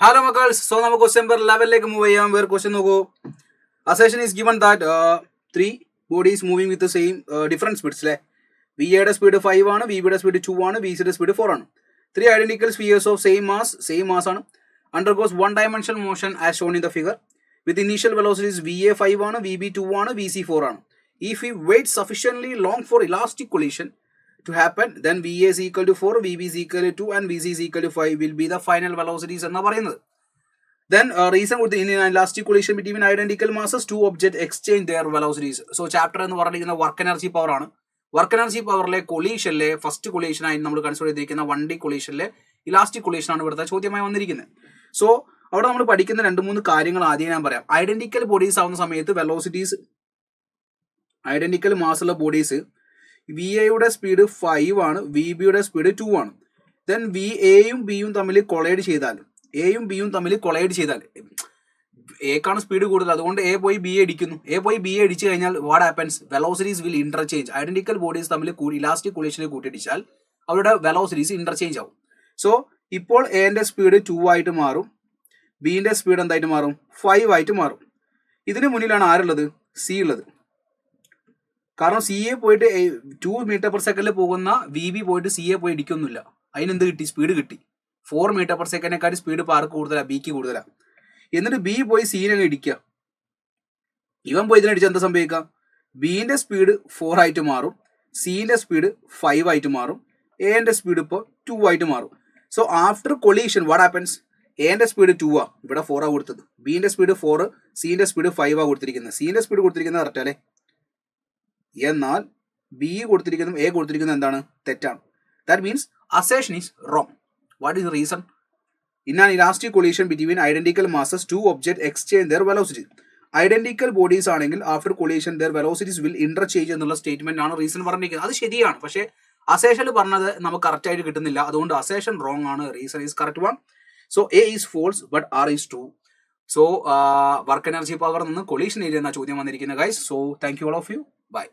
Hello, Makals. So, we question number 11 like move where question no assertion is given that three bodies moving with the same different speeds. V at a speed of 5 ആണ്, V at a speed of 2 ആണ്, V at a speed of 4 ആണ്. Three identical spheres of same mass ആണ്, undergoes one dimensional motion as shown in the figure. With initial velocities VA 5 ആണ്, VB 2 ആണ്, VC 4 ആണ്. If we wait sufficiently long for elastic collision to happen, then VA is equal to 4, VB is equal to 2 and VC is equal to 5 will be the final velocities എന്നാ പറയുന്നത്. Then reason with the inelastic collision between identical masses, two objects exchange their velocities. So chapter എന്ന് പറഞ്ഞിരിക്കുന്ന work energy power ആണ്. Work energy പവറിലെ കൊളീഷനിലെ first collision ആയി നമ്മൾ consider ചെയ്തിരിക്കുന്ന 1D കൊളീഷനിലെ elastic collision ആണ് ഇവിടുത്തെ ചോദ്യമായി വന്നിരിക്കുന്നത്. സോ അവിടെ നമ്മൾ പഠിക്കുന്ന 2-3 കാര്യങ്ങൾ ആദ്യം ഞാൻ പറയാം. ഐഡന്റിക്കൽ ബോഡീസ് ആവുന്ന സമയത്ത് വെലോസിറ്റീസ് ഐഡന്റിക്കൽ മാസുള്ള ബോഡീസ് വി എയുടെ സ്പീഡ് 5 ആണ്, വി ബിയുടെ സ്പീഡ് 2 ആണ്. ദെൻ വി എയും ബിയും തമ്മിൽ കൊളൈഡ് ചെയ്താൽ എക്കാണ് സ്പീഡ് കൂടുതൽ, അതുകൊണ്ട് എ പോയി ബി അടിക്കുന്നു. എ പോയി ബി അടിച്ചു കഴിഞ്ഞാൽ what happens? Velocities will interchange. Identical bodies തമ്മിൽ ഇലാസ്റ്റിക് കൊളീഷനിൽ കൂട്ടിയിടിച്ചാൽ അവരുടെ വെലോസിറ്റീസ് ഇന്റർചേഞ്ച് ആവും. സോ ഇപ്പോൾ എന്റെ സ്പീഡ് 2 ആയിട്ട് മാറും, ബിന്റെ സ്പീഡ് എന്തായിട്ട് മാറും? 5 ആയിട്ട് മാറും. ഇതിന് മുന്നിലാണ് ആരുള്ളത്? സി ഉള്ളത്. കാരണം സി എ പോയിട്ട് 2 മീറ്റർ പെർ സെക്കൻഡിൽ പോകുന്ന വി ബി പോയിട്ട് സി എ പോയി ഇടിക്കൊന്നുമില്ല. അതിനെന്ത് കിട്ടി? സ്പീഡ് കിട്ടി. 4 മീറ്റർ പെർ സെക്കൻഡിനെക്കാട്ടി സ്പീഡ് പാർക്ക് കൂടുതലാണ്, ബിക്ക് കൂടുതലാണ്. എന്നിട്ട് ബി പോയി സീനെ ഇടിക്കുക. ഇവൻ പോയി ഇതിനടിച്ച് എന്താ സംഭവിക്കുക? ബിന്റെ സ്പീഡ് 4 ആയിട്ട് മാറും, സിന്റെ സ്പീഡ് 5 ആയിട്ട് മാറും, എന്റെ സ്പീഡ് ഇപ്പോൾ 2 ആയിട്ട് മാറും. So after collision what happens? എന്റെ സ്പീഡ് 2 ആ, ഇവിടെ 4 ആ കൊടുത്തത്. ബിന്റെ സ്പീഡ് 4, സിന്റെ സ്പീഡ് 5 ആ കൊടുത്തിരിക്കുന്നത്. സിന്റെ സ്പീഡ് കൊടുത്തിരിക്കുന്നത് കറക്റ്റ് അല്ലേ? എന്നാൽ ബി കൊടുത്തിരിക്കുന്നതും എ കൊടുത്തിരിക്കുന്നതും എന്താണ്? തെറ്റാണ്. That means assertion is wrong. What is reason? In an elastic collision between identical masses, two objects exchange their velocities. Identical bodies ആണെങ്കിൽ after collision their velocities will interchange എന്നുള്ള statement ആണ് reason പറഞ്ഞിരിക്കുന്നത്. അത് ശരിയാണ്, പക്ഷേ assertion പറഞ്ഞത് നമുക്ക് correct ആയിട്ട് കിട്ടുന്നില്ല. അതുകൊണ്ട് അസേഷൻ റോങ് ആണ്, reason is correct one. So A is false but R is true. So work energy power നിന്ന് കൊളീഷൻ ഏരിയ എന്ന ചോദ്യം വന്നിരിക്കുന്നത് guys. So thank you all of you. By.